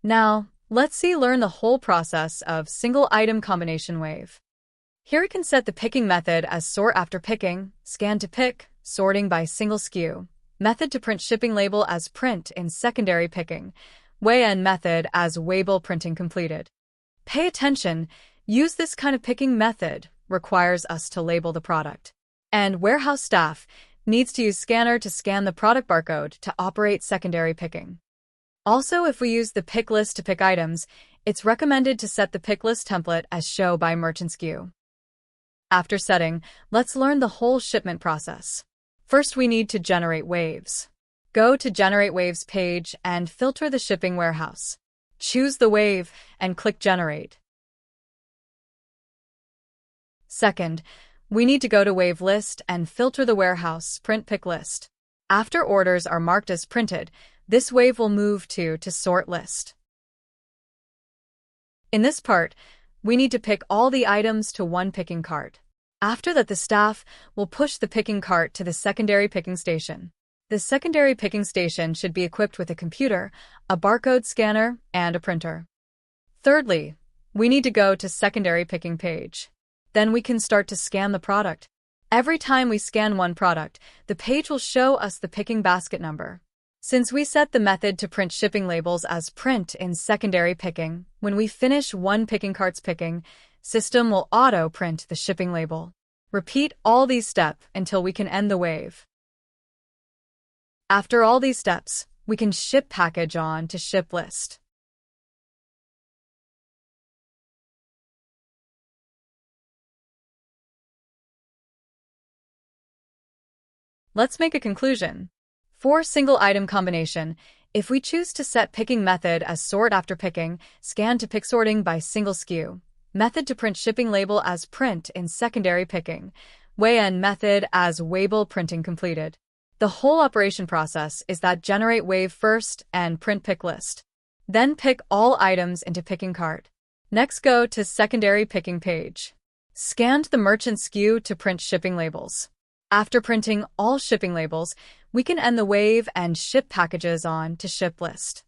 Now, learn the whole process of single item combination wave. Here we can set the picking method as sort after picking, scan to pick, sorting by single SKU, method to print shipping label as print in secondary picking, weigh-in method as label printing completed. Pay attention, use this kind of picking method requires us to label the product. And warehouse staff needs to use scanner to scan the product barcode to operate secondary picking. Also, if we use the pick list to pick items, it's recommended to set the pick list template as show by merchant SKU. After setting, let's learn the whole shipment process. First, we need to generate waves. Go to Generate Waves page and filter the shipping warehouse. Choose the wave and click Generate. Second, we need to go to Wave List and filter the warehouse print pick list. After orders are marked as printed, this wave will move to Sort List. In this part, we need to pick all the items to one picking cart. After that, the staff will push the picking cart to the secondary picking station. The secondary picking station should be equipped with a computer, a barcode scanner, and a printer. Thirdly, we need to go to secondary picking page. Then we can start to scan the product. Every time we scan one product, the page will show us the picking basket number. Since we set the method to print shipping labels as print in secondary picking, when we finish one picking cart's picking, system will auto-print the shipping label. Repeat all these steps until we can end the wave. After all these steps, we can ship package on to ship list. Let's make a conclusion. For single item combination, if we choose to set picking method as sort after picking, scan to pick sorting by single SKU, method to print shipping label as print in secondary picking, weigh-in method as label printing completed. The whole operation process is that generate wave first and print pick list. Then pick all items into picking cart. Next, go to secondary picking page. Scan the merchant SKU to print shipping labels. After printing all shipping labels, we can end the wave and ship packages on to ship list.